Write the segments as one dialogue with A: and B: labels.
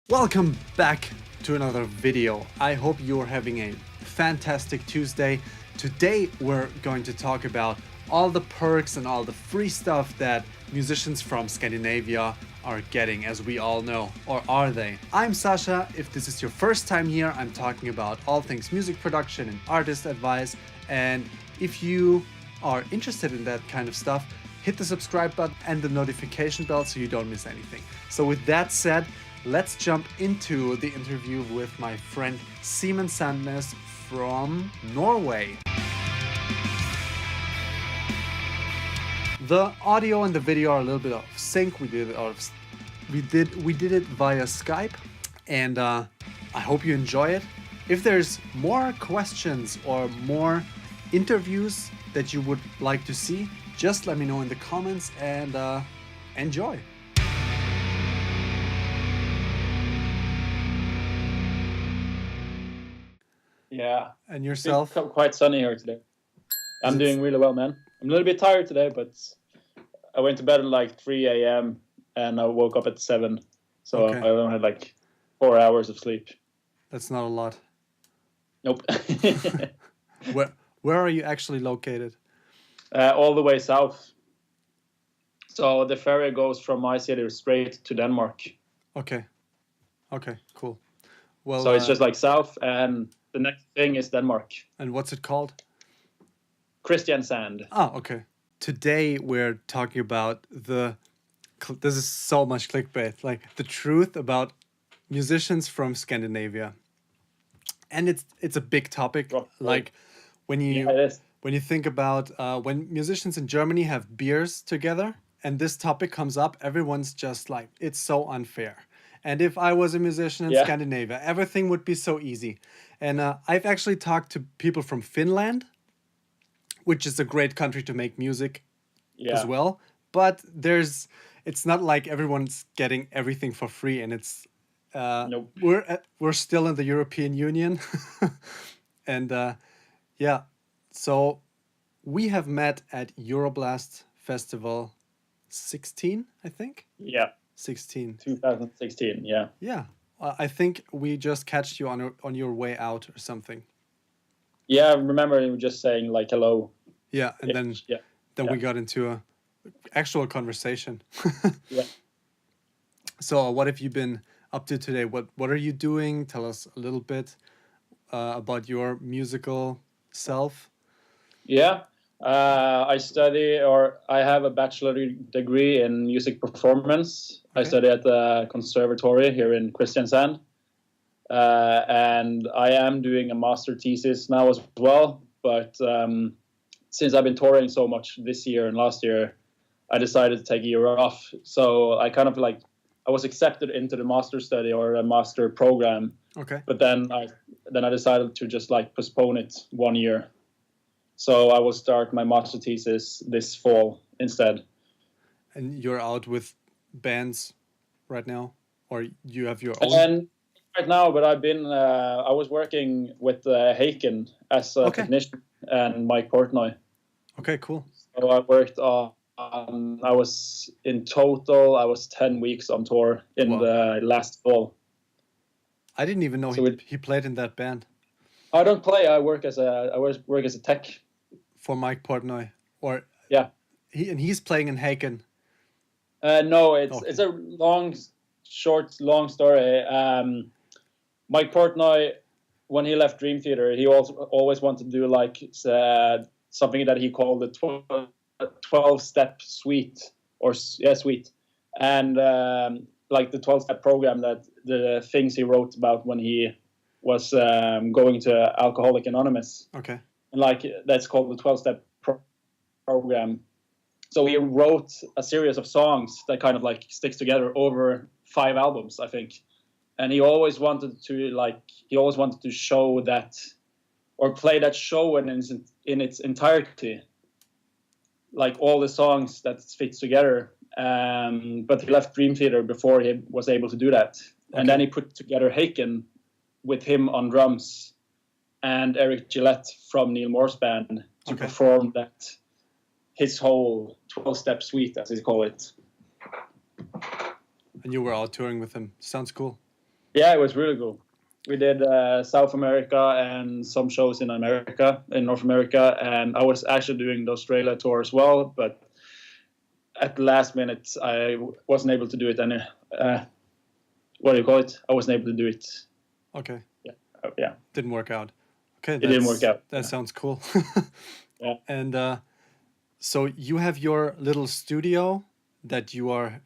A: Welcome back to another video. I hope you're having a fantastic Tuesday. Today we're going to talk about all the perks and all the free stuff that musicians from Scandinavia are getting, as we all know. Or are they? I'm Sascha. If this is your first time here, I'm talking about all things music production and artist advice. And if you are interested in that kind of stuff, hit the subscribe button and the notification bell so you don't miss anything. So with that said, let's jump into the interview with my friend SIMEN SANDNES from Norway. The audio and the video are a little bit out of sync. We did it via Skype, and I hope you enjoy it. If there's more questions or more interviews that you would like to see, just let me know in the comments and enjoy.
B: Yeah.
A: And yourself?
B: It's quite sunny here today. I'm doing really well, man. I'm a little bit tired today, but I went to bed at like 3 a.m. and I woke up at 7. So
A: Okay.
B: I only had like 4 hours of sleep.
A: That's not a lot.
B: Nope.
A: Where are you actually located?
B: All the way south. So the ferry goes from my city straight to Denmark.
A: Okay, cool. Well,
B: So it's just like south, and the next thing is Denmark.
A: And what's it called?
B: Kristiansand.
A: Oh, okay. Today we're talking about this is so much clickbait, like the truth about musicians from Scandinavia. And it's a big topic.
B: Right.
A: Like when
B: Yeah, it is.
A: when you think about when musicians in Germany have beers together and this topic comes up, everyone's just like, it's so unfair. And if I was a musician in Scandinavia, everything would be so easy. And I've actually talked to people from Finland, which is a great country to make music as well. But it's not like everyone's getting everything for free, and it's
B: Nope.
A: we're still in the European Union, and so we have met at Euroblast Festival 16, I think.
B: Yeah.
A: 16.
B: 2016, yeah.
A: Yeah, I think we just catched you on your way out or something.
B: Yeah, I remember you just saying like hello.
A: Yeah, and then we
B: Yeah.
A: got into a actual conversation.
B: Yeah.
A: So what have you been up to today? What are you doing? Tell us a little bit about your musical self.
B: Yeah, I have a bachelor degree in music performance.
A: Okay.
B: I study at the conservatory here in Kristiansand. And I am doing a master thesis now as well. But since I've been touring so much this year and last year, I decided to take a year off. So I kind of I was accepted into the master study or a master program.
A: Okay.
B: But then I decided to just postpone it 1 year. So I will start my master thesis this fall instead.
A: And you're out with bands right now, or you have your own?
B: And right now, but I was working with Heiken as a technician and Mike Portnoy.
A: Okay, cool.
B: So I worked on, I was 10 weeks on tour in the last fall.
A: I didn't even know he played in that band.
B: I don't play. I work as a tech.
A: For Mike Portnoy, or he's playing in Haken.
B: No, it's a long story. Mike Portnoy, when he left Dream Theater, he always wanted to do something that he called the 12-step suite suite, and the 12-step program, that the things he wrote about when he was going to Alcoholic Anonymous.
A: Okay.
B: And that's called the 12-step program. So he wrote a series of songs that kind of sticks together over 5 albums, I think. And he always wanted to show that, or play that show in its entirety, like all the songs that fits together. But he left Dream Theater before he was able to do that. Okay. And then he put together Haken with him on drums and Eric Gillette from Neil Moore's band to perform his whole 12-step suite, as he call it.
A: And you were out touring with him. Sounds cool.
B: Yeah, it was really cool. We did South America and some shows in America, in North America, and I was actually doing the Australia tour as well. But at the last minute, I wasn't able to do it. And what do you call it? I wasn't able to do it.
A: Okay.
B: Yeah, yeah.
A: Didn't work out. Okay,
B: It didn't work out.
A: That sounds cool.
B: Yeah.
A: And so you have your little studio that you are.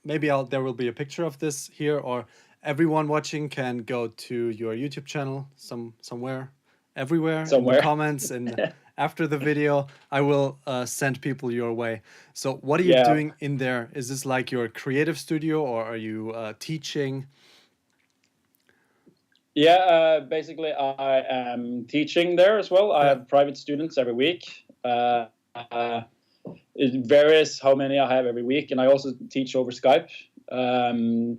A: Maybe there will be a picture of this here, or everyone watching can go to your YouTube channel somewhere, everywhere in the
B: Somewhere.
A: comments and after the video, I will send people your way. So what are you
B: Yeah.
A: doing in there? Is this like your creative studio, or are you teaching?
B: Yeah, basically, I am teaching there as well. I
A: Yeah.
B: have private students every week. It varies how many I have every week, and I also teach over Skype.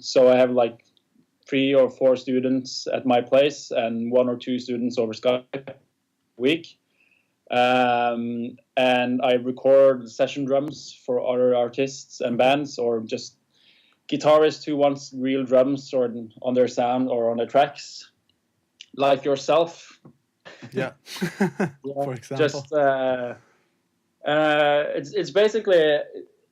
B: So I have like 3 or 4 students at my place and 1 or 2 students over Skype a week. And I record session drums for other artists and bands, or just guitarists who want real drums or on their sound or on their tracks, like yourself.
A: Yeah. For example.
B: Just it's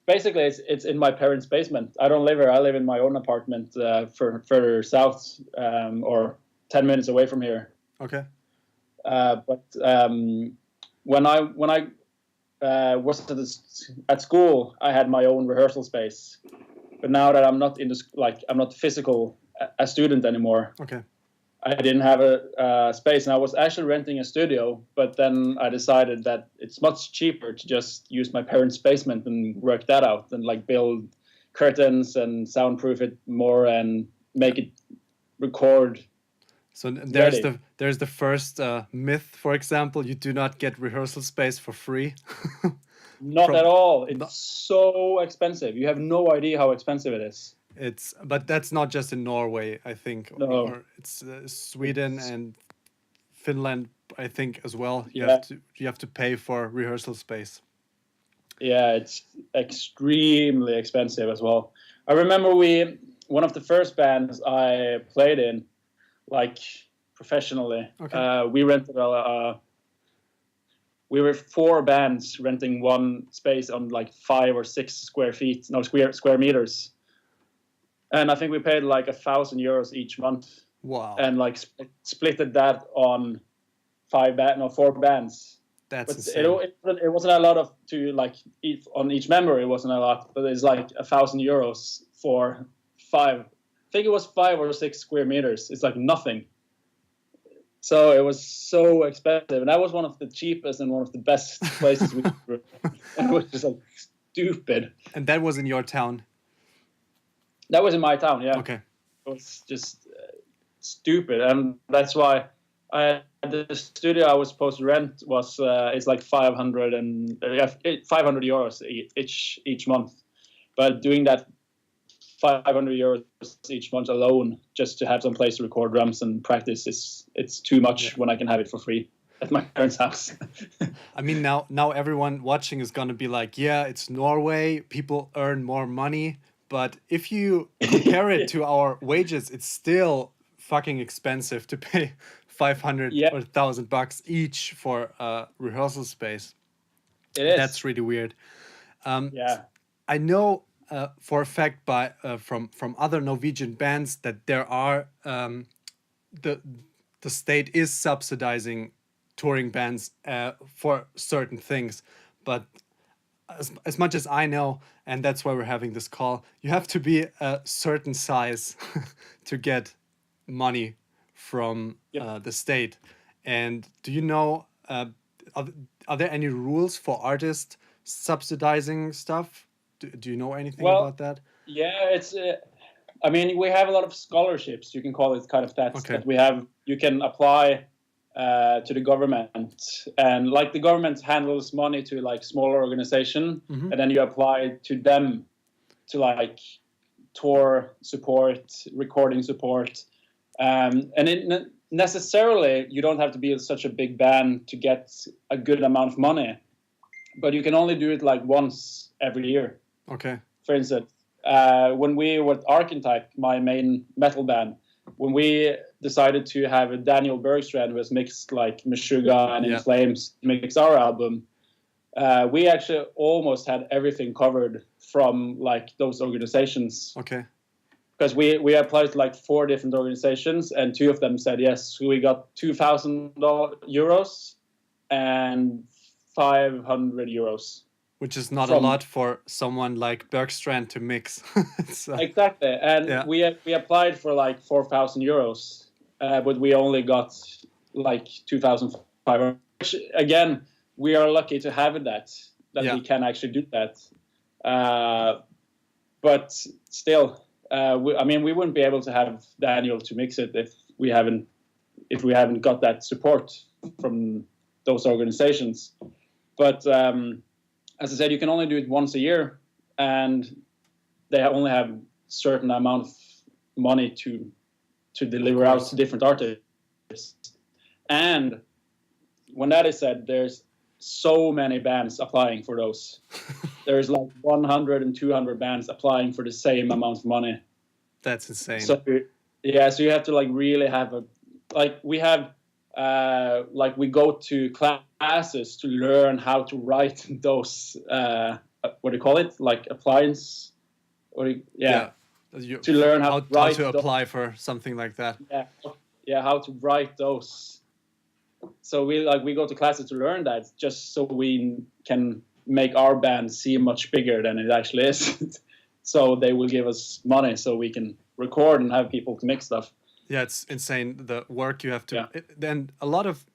B: basically it's in my parents' basement. I don't live here. I live in my own apartment further south, or 10 minutes away from here.
A: Okay.
B: But when I was at school, I had my own rehearsal space. But now that I'm not I'm not a student anymore.
A: Okay.
B: I didn't have a space, and I was actually renting a studio. But then I decided that it's much cheaper to just use my parents' basement and work that out, and like build curtains and soundproof it more and make it record.
A: So there's the first myth, for example. You do not get rehearsal space for free.
B: Not at all. It's so expensive. You have no idea how expensive it is.
A: But that's not just in Norway, I think.
B: No.
A: Or it's Sweden and Finland, I think, as well. You have to pay for rehearsal space.
B: Yeah, it's extremely expensive as well. I remember one of the first bands I played in, like professionally.
A: Okay.
B: We rented we were 4 bands renting one space on like 5 or 6 square meters, and I think we paid like €1,000 each month.
A: Wow.
B: And like splitted that on 4 bands.
A: That's
B: but
A: insane.
B: it wasn't a lot to like on each member. It wasn't a lot, but it's like €1,000 for 5. I think it was 5 or 6 square meters. It's like nothing. So it was so expensive, and that was one of the cheapest and one of the best places we were. It was just like stupid.
A: And that was in your town?
B: That was in my town, yeah.
A: Okay.
B: It was just stupid, and that's why the studio I was supposed to rent was it's like €500 each month. But doing that €500 each month alone just to have some place to record drums and practice it's too much when I can have it for free at my parents' house.
A: I mean, now everyone watching is gonna be like, yeah, it's Norway, people earn more money, but if you compare it to our wages, it's still fucking expensive to pay 500 or $1,000 each for rehearsal space.
B: It is.
A: That's really weird.
B: Yeah.
A: I know for a fact from other Norwegian bands that there are the state is subsidizing touring bands for certain things, but as much as I know, and that's why we're having this call, you have to be a certain size to get money from the state. And do you know, are there any rules for artists subsidizing stuff? Do you know anything about that?
B: Yeah, it's. I mean, we have a lot of scholarships. You can call it kind of that.
A: Okay.
B: That we have. You can apply to the government, and like the government handles money to like smaller organization, and then you apply to them to like tour support, recording support, and it necessarily you don't have to be such a big band to get a good amount of money, but you can only do it like once every year.
A: Okay.
B: For instance, when we were with Archetype, my main metal band, when we decided to have Daniel Bergstrand, who has mixed like Meshuggah and In Flames, mix our album, we actually almost had everything covered from like those organizations.
A: Okay.
B: Because we applied to like 4 different organizations, and 2 of them said yes. So we got €2,000 and €500.
A: Which is not a lot for someone like Bergstrand to mix.
B: Exactly. And we applied for like €4,000, but we only got like 2,500. Which, again, we are lucky to have that we can actually do that. But still, we wouldn't be able to have Daniel to mix it if we haven't got that support from those organizations. But as I said, you can only do it once a year, and they only have certain amount of money to deliver out to different artists. And when that is said, there's so many bands applying for those. There's like 100 and 200 bands applying for the same amount of money.
A: That's insane.
B: So you have to like really have we go to classes to learn how to write those what do you call it, like appliance, to learn how to
A: apply for something like that.
B: How to write those. So we go to classes to learn that, just so we can make our band seem much bigger than it actually is. So they will give us money so we can record and have people to mix stuff.
A: Yeah, it's insane, the work you have to... Then a lot of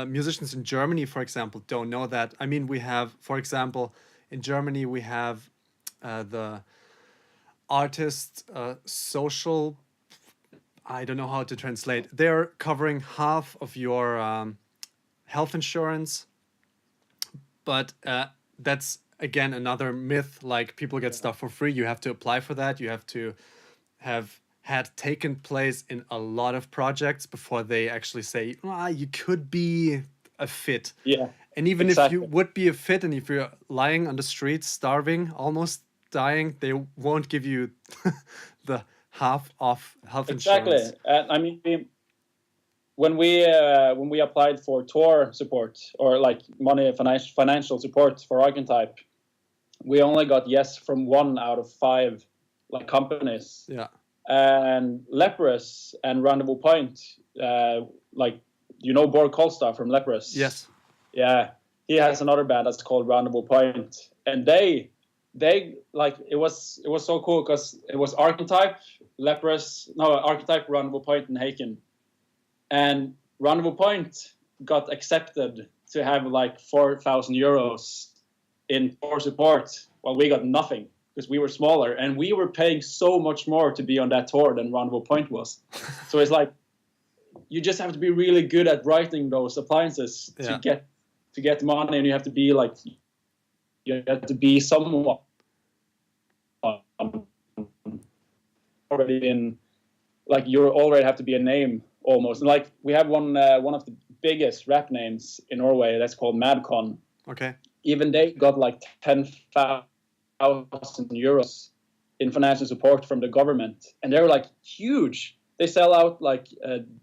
A: musicians in Germany, for example, don't know that. I mean, we have, for example, in Germany, we have the artist social... I don't know how to translate. They're covering half of your health insurance. But that's, again, another myth. Like, people get stuff for free. You have to apply for that. You have to have had taken place in a lot of projects before they actually say, you could be a fit.
B: Yeah.
A: And even if you would be a fit, and if you're lying on the streets, starving, almost dying, they won't give you the half off health insurance.
B: Exactly. When we applied for tour support, or like money, financial support for Archetype, we only got yes from 1 out of 5 like companies.
A: Yeah.
B: And Leprous and Rendezvous Point, Bård Kolstad from Leprous.
A: Yes.
B: Yeah, he has another band that's called Rendezvous Point, and they like, it was so cool because it was Archetype, Rendezvous Point, and Haken. And Rendezvous Point got accepted to have like €4,000 in tour support, while we got nothing because we were smaller, and we were paying so much more to be on that tour than Rendezvous Point was. So it's like, you just have to be really good at writing those appliances to get money, and you have to be somewhat already in, like, you already have to be a name almost. And like, we have one of the biggest rap names in Norway that's called Madcon.
A: Okay.
B: Even they got like €10,000 in financial support from the government, and they're like huge. They sell out like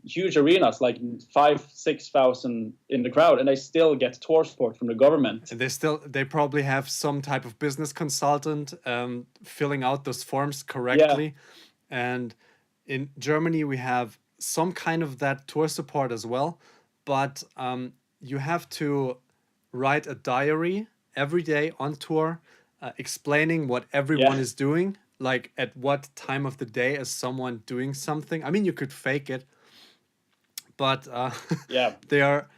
B: huge arenas, like 5,000-6,000 in the crowd, and they still get tour support from the government.
A: And they probably have some type of business consultant filling out those forms correctly.
B: Yeah.
A: And in Germany, we have some kind of that tour support as well, but you have to write a diary every day on tour, explaining what everyone is doing, like at what time of the day is someone doing something. I mean, you could fake it, but they are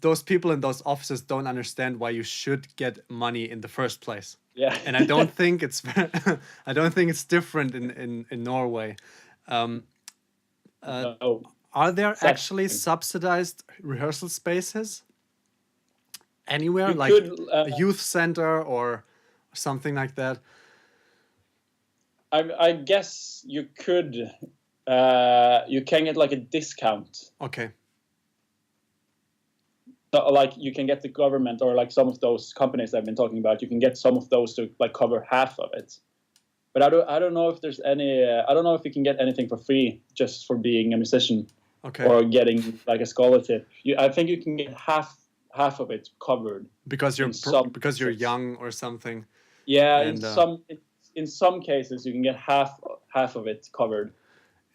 A: those people in those offices don't understand why you should get money in the first place.
B: Yeah.
A: And I don't think it's different in Norway.
B: No.
A: Are there actually subsidized rehearsal spaces anywhere, like a youth center or something like that?
B: I guess you could. You can get like a discount.
A: Okay.
B: So, like, you can get the government, or like some of those companies I've been talking about, you can get some of those to like cover half of it. But I don't know if there's any. I don't know if you can get anything for free just for being a musician,
A: Okay.
B: or getting like a scholarship. I think you can get half of it covered
A: Because you're
B: in some
A: because you're
B: cases.
A: young or something.
B: Yeah,
A: And
B: in some cases you can get half of it covered,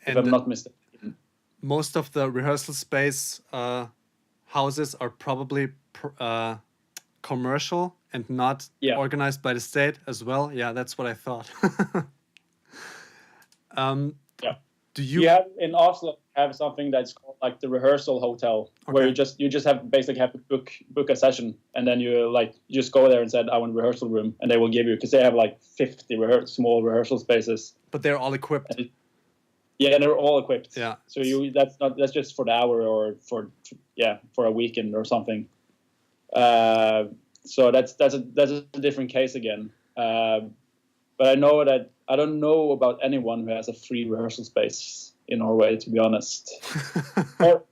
B: if I'm
A: and
B: not mistaken.
A: most of the rehearsal space houses are probably commercial and not
B: Yeah.
A: organized by the state as well. Yeah, that's what I thought.
B: Yeah.
A: Do
B: You
A: you?
B: have in Oslo have something that's called like the rehearsal hotel, where
A: Okay.
B: you just have basically have to book a session, and then you just go there and said I want a rehearsal room, and they will give you, because they have like 50 small rehearsal spaces.
A: But they're all equipped.
B: Yeah, and they're all equipped.
A: Yeah.
B: So that's just for the hour, or for a weekend or something. So that's a different case again. But I know that I don't know about anyone who has a free rehearsal space in Norway, to be honest. Or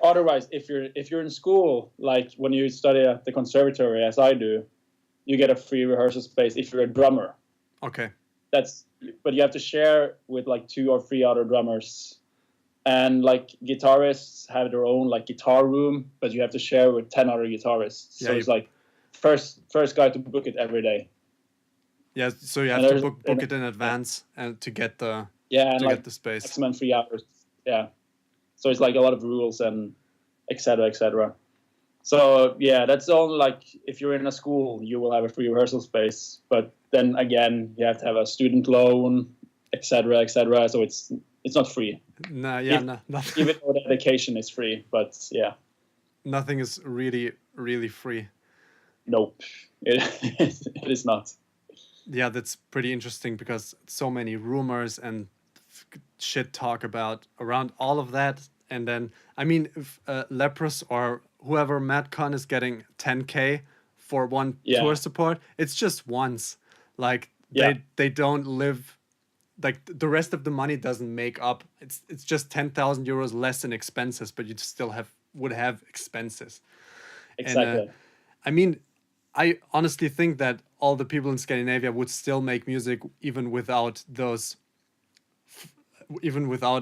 B: otherwise, if you're in school, like when you study at the conservatory, as I do, you get a free rehearsal space if you're a drummer.
A: Okay.
B: But you have to share with like 2 or 3 other drummers, and like guitarists have their own like guitar room, but you have to share with 10 other guitarists. So it's like first guy to book it every day.
A: Yeah, so you have to book it in advance and to get the get the space.
B: Maximum 3 hours. Yeah. So it's like a lot of rules and et cetera, et cetera. So yeah, that's all. Like if you're in a school, you will have a free rehearsal space, but then again, you have to have a student loan, et cetera, et cetera. So it's not free.
A: No, yeah, no, nothing.
B: Even though the education is free, but yeah,
A: nothing is really free.
B: Nope, it is not.
A: Yeah, that's pretty interesting, because so many rumors and shit talk about around all of that. And then, I mean, if Leprous or whoever Madcon is getting 10K for one tour support, it's just once. Like they don't live, like the rest of the money doesn't make up. It's just 10,000 euros less in expenses, but you still would have expenses.
B: Exactly.
A: And, I mean, I honestly think that all the people in Scandinavia would still make music even without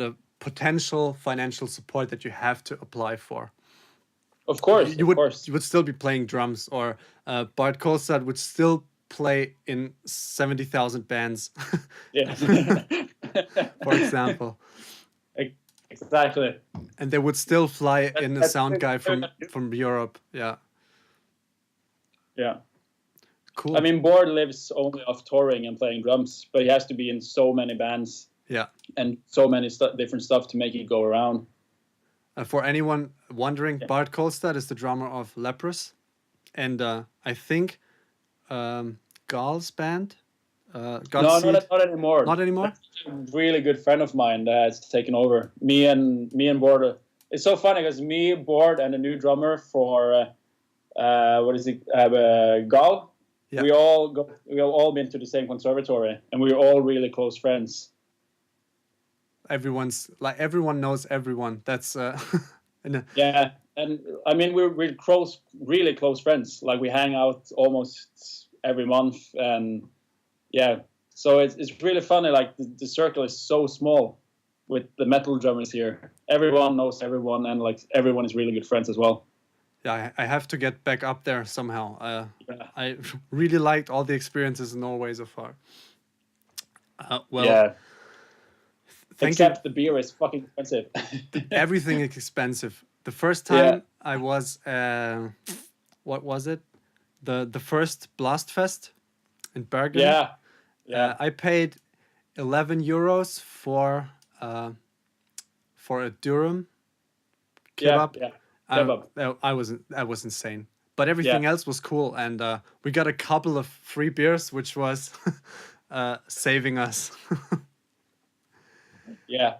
A: a potential financial support that you have to apply for.
B: Of course,
A: you would still be playing drums, or Bart Kolstad would still play in 70,000 bands.
B: Yeah.
A: For example.
B: Exactly.
A: And they would still fly in a sound guy from Europe. Yeah.
B: Yeah.
A: Cool.
B: I mean, Bård lives only off touring and playing drums, but he has to be in so many bands.
A: Yeah.
B: And so many different stuff to make it go around.
A: For anyone wondering, Bart Kolstad is the drummer of Leprous, and I think Gal's band.
B: No, not anymore.
A: Not anymore.
B: That's a really good friend of mine that has taken over. Me and Bård. It's so funny because me, Bård, and the new drummer for what is it? Gal. Yeah. We have all been to the same conservatory, and we're all really close friends.
A: Everyone knows everyone. That's
B: yeah, and I mean we're really close friends. Like we hang out almost every month, and yeah, so it's really funny. Like the circle is so small with the metal drummers here. Everyone knows everyone, and like everyone is really good friends as well.
A: Yeah, I have to get back up there somehow. I really liked all the experiences in Norway so far. Well. Yeah.
B: Except the beer is fucking expensive.
A: Everything is expensive. The first time I was, what was it? The first Blast Fest in Bergen.
B: Yeah.
A: I paid 11 euros for a durum kebab.
B: Yeah. Kebab.
A: That was insane. But everything else was cool, and we got a couple of free beers, which was saving us.
B: Yeah,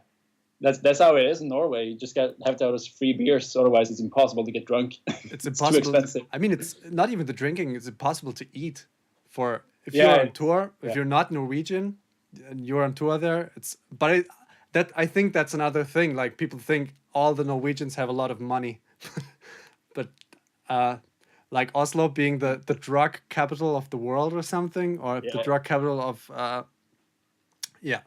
B: that's how it is in Norway. You just have to have those free beers, otherwise it's impossible to get drunk.
A: It's impossible.
B: Too expensive.
A: I mean, it's not even the drinking. It's impossible to eat. If you're on tour, if you're not Norwegian, and you're on tour there, I think that's another thing. Like people think all the Norwegians have a lot of money, but like Oslo being the drug capital of the world or something, or the drug capital of Yeah,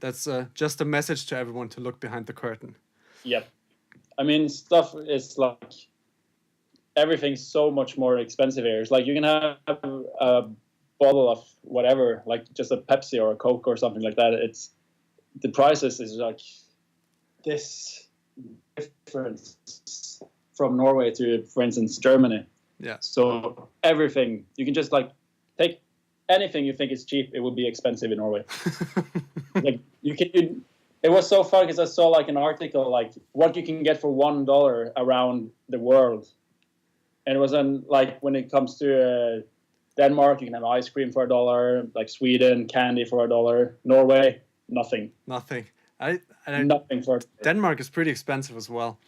A: that's just a message to everyone to look behind the curtain.
B: Yep. I mean, stuff is like everything's so much more expensive here. It's like you can have a bottle of whatever, like just a Pepsi or a Coke or something like that. It's the prices is like this difference from Norway to, for instance, Germany.
A: Yeah.
B: So everything you can just like take anything you think is cheap, it would be expensive in Norway. Like you can. It was so fun because I saw like an article like what you can get for $1 around the world, and it was on like when it comes to Denmark, you can have ice cream for $1. Like Sweden, candy for $1. Norway, nothing.
A: Nothing.
B: Nothing for
A: Denmark is pretty expensive as well.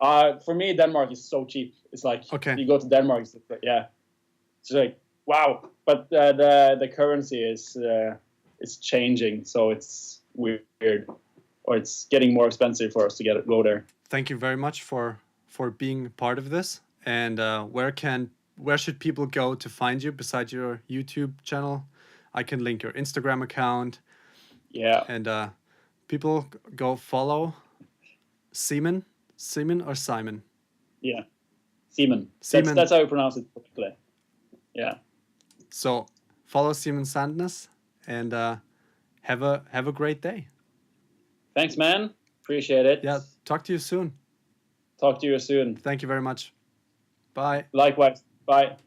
B: For me, Denmark is so cheap. It's like
A: Okay.
B: you go to Denmark, it's like, yeah, it's like wow. But the currency is changing, so it's weird, or it's getting more expensive for us to go there.
A: Thank you very much for being part of this. And where should people go to find you besides your YouTube channel? I can link your Instagram account.
B: Yeah.
A: And people go follow SIMEN or Simon.
B: Yeah, SIMEN.
A: SIMEN.
B: That's how you pronounce it correctly. Yeah.
A: So follow SIMEN SANDNES and have a great day.
B: Thanks, man. Appreciate it.
A: Yeah. Talk to you soon.
B: Talk to you soon.
A: Thank you very much. Bye.
B: Likewise. Bye.